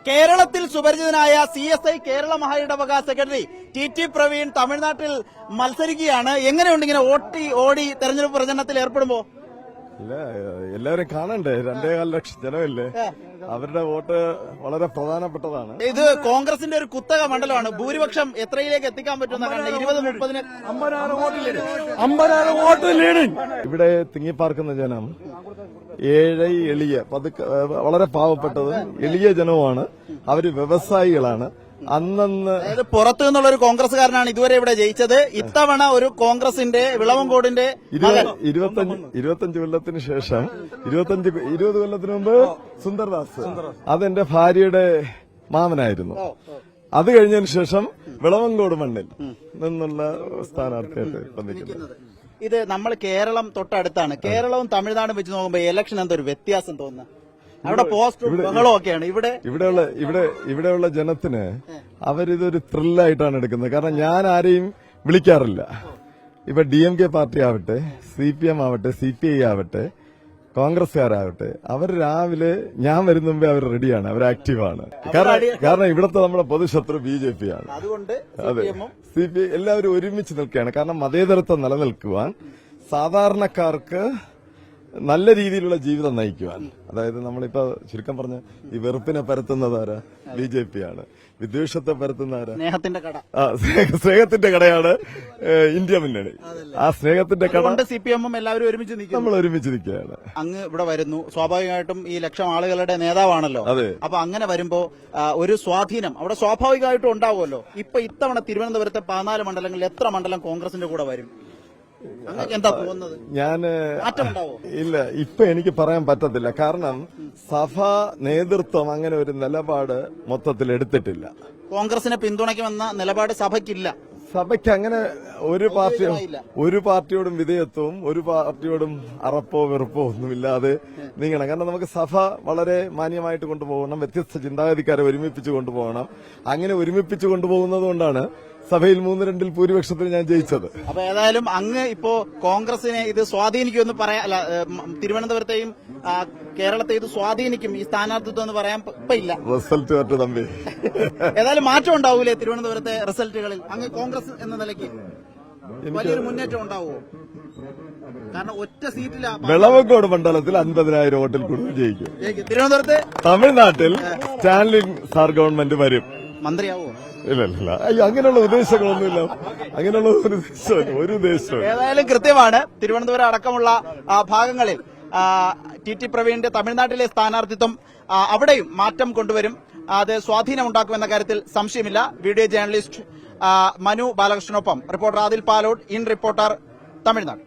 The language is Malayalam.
കേരളത്തിൽ സുപരിചിതനായ CSI കേരള മഹായിടവക സെക്രട്ടറി ടി പ്രവീൺ തമിഴ്നാട്ടിൽ മത്സരിക്കുകയാണ്. എങ്ങനെയുണ്ട് ഇങ്ങനെ ഓടി തെരഞ്ഞെടുപ്പ് പ്രചരണത്തിൽ ഏർപ്പെടുമ്പോ? ഇല്ല, എല്ലാവരും കാണണ്ടേ? 2.5 ലക്ഷം ജനമല്ലേ, അവരുടെ വോട്ട് വളരെ പ്രധാനപ്പെട്ടതാണ്. ഇത് കോൺഗ്രസിന്റെ ഒരു കുത്തക മണ്ഡലമാണ്. ഭൂരിപക്ഷം എത്രയിലേക്ക് എത്തിക്കാൻ പറ്റുമെന്നാണ്? 20-30 50,000 വോട്ട് ലീഡിങ്. ഇവിടെ തിങ്ങിപ്പാർക്കുന്ന ജനം എളിയ വളരെ പാവപ്പെട്ടതും എളിയ ജനവുമാണ്. അവര് വ്യവസായികളാണ്. അതായത് പുറത്തു നിന്നുള്ള ഒരു കോൺഗ്രസ്സുകാരനാണ് ഇതുവരെ ഇവിടെ ജയിച്ചത്. ഇത്തവണ ഒരു കോൺഗ്രസിന്റെ വിളവങ്കോടിന്റെ 25 കൊല്ലത്തിന് ശേഷം 20 കൊല്ലത്തിന് മുമ്പ് സുന്ദർദാസ്, അതെന്റെ ഭാര്യയുടെ മാമനായിരുന്നു. അത് കഴിഞ്ഞതിന് ശേഷം വിളവങ്കോട് മണ്ണിൽ നിന്നുള്ള സ്ഥാനാർത്ഥിയായിട്ട് വന്നിരിക്കുന്നത്. ഇത് നമ്മൾ കേരളം തൊട്ടടുത്താണ്. കേരളവും തമിഴ്നാടും വെച്ച് നോക്കുമ്പോൾ ഇലക്ഷൻ എന്തൊരു വ്യത്യാസം തോന്നുന്നു. അവിടെ പോസ്റ്ററും ബഹളമൊക്കെയാണ്. ഇവിടെയുള്ള ജനത്തിന് അവരിതൊരു ത്രില്ലായിട്ടാണ് എടുക്കുന്നത്. കാരണം ഞാൻ ആരെയും വിളിക്കാറില്ല. ഇപ്പൊ DMK പാർട്ടി ആവട്ടെ, CPM ആവട്ടെ, CPI ആവട്ടെ, കോൺഗ്രസ്സുകാരാവട്ടെ, അവർ രാവിലെ ഞാൻ വരുന്ന മുമ്പേ അവർ റെഡിയാണ്, അവർ ആക്റ്റീവാണ്. കാരണം ഇവിടുത്തെ നമ്മുടെ പൊതുശത്രു BJP ആണ്. അതുകൊണ്ട് അതെ, CPI എല്ലാവരും ഒരുമിച്ച് നിൽക്കുകയാണ്. കാരണം മതേതരത്വം നിലനിൽക്കുവാൻ, സാധാരണക്കാർക്ക് നല്ല രീതിയിലുള്ള ജീവിതം നയിക്കുവാൻ. അതായത് നമ്മളിപ്പോ ചുരുക്കം പറഞ്ഞ ഈ വെറുപ്പിനെ പരത്തുന്നതാരാ? BJP ആണ്. വിദ്വേഷത്തെ പരത്തുന്നതാരാ? സ്നേഹത്തിന്റെ കടയാണ് ഇന്ത്യ മുന്നണി. ആ സ്നേഹത്തിന്റെ കട CPM എല്ലാവരും ഒരുമിച്ച് നിൽക്കും. നമ്മൾ ഒരുമിച്ച് നിൽക്കുകയാണ്. അങ്ങ് ഇവിടെ വരുന്നു, സ്വാഭാവികമായിട്ടും ഈ ലക്ഷം ആളുകളുടെ നേതാവാണല്ലോ. അതെ. അപ്പൊ അങ്ങനെ വരുമ്പോ ഒരു സ്വാധീനം അവിടെ സ്വാഭാവികമായിട്ടും ഉണ്ടാവുമല്ലോ. ഇപ്പൊ ഇത്തവണ തിരുവനന്തപുരത്തെ 14 മണ്ഡലങ്ങളിൽ എത്ര മണ്ഡലം കോൺഗ്രസിന്റെ കൂടെ വരും? എന്താ തോന്നുന്നത്? ഇല്ല, ഇപ്പൊ എനിക്ക് പറയാൻ പറ്റത്തില്ല. കാരണം സഭാ നേതൃത്വം അങ്ങനെ ഒരു നിലപാട് മൊത്തത്തിൽ എടുത്തിട്ടില്ല. കോൺഗ്രസിനെ പിന്തുണയ്ക്കുമെന്ന നിലപാട് സഭയ്ക്കില്ല. സഭയ്ക്ക് അങ്ങനെ ഒരു പാർട്ടിയോടും വിധേയത്വവും ഒരു പാർട്ടിയോടും അറപ്പോ വെറുപ്പോ ഒന്നുമില്ലാതെ നീങ്ങണം. കാരണം നമുക്ക് സഭ വളരെ മാന്യമായിട്ട് കൊണ്ടുപോകണം. വ്യത്യസ്ത ചിന്താഗതിക്കാരെ ഒരുമിപ്പിച്ച് കൊണ്ടുപോകണം. അങ്ങനെ ഒരുമിപ്പിച്ച് കൊണ്ടുപോകുന്നത് കൊണ്ടാണ് സഭയിൽ 3-2 ഭൂരിപക്ഷത്തിൽ ഞാൻ ജയിച്ചത്. അപ്പൊ ഏതായാലും അങ്ങ് ഇപ്പോ കോൺഗ്രസിനെ ഇത് സ്വാധീനിക്കുമെന്ന് പറയാൻ, അല്ല, തിരുവനന്തപുരത്തെയും കേരളത്തെ ഇത് സ്വാധീനിക്കും ഈ സ്ഥാനാർത്ഥിത്വം എന്ന് പറയാൻ ഇപ്പൊ ഇല്ല. റിസൾട്ട് മറ്റു തമ്പി ഏതായാലും മാറ്റം ഉണ്ടാവൂലേ തിരുവനന്തപുരത്തെ റിസൾട്ടുകളിൽ? അങ്ങ് കോൺഗ്രസ് എന്ന നിലയ്ക്ക് വലിയൊരു മുന്നേറ്റം ഉണ്ടാവുമോ? കാരണം ഒറ്റ സീറ്റില വിളവങ്കോട് മണ്ഡലത്തിൽ 50,000 വോട്ടിൽ കൂടുതൽ ജയിക്കും. തിരുവനന്തപുരത്ത് തമിഴ്നാട്ടിൽ സ്റ്റാൻലിൻ സാർ ഗവൺമെന്റ് വരും. മന്ത്രിയാവോ? ഇല്ല, അങ്ങനെയുള്ള ഉദ്ദേശങ്ങളൊന്നുമില്ല. അങ്ങനെയുള്ള ഒരു ഉദ്ദേശവും. ഏതായാലും കൃത്യമാണ്. തിരുവനന്തപുരം അടക്കമുള്ള ഭാഗങ്ങളിൽ ടി പ്രവീണിന്റെ തമിഴ്നാട്ടിലെ സ്ഥാനാർത്ഥിത്വം അവിടെയും മാറ്റം കൊണ്ടുവരും. അത് സ്വാധീനം ഉണ്ടാക്കുമെന്ന കാര്യത്തിൽ സംശയമില്ല. വീഡിയോ ജേർണലിസ്റ്റ് മനു ബാലകൃഷ്ണനൊപ്പം reporter Adil Palode, in reporter, Tamil Nadu.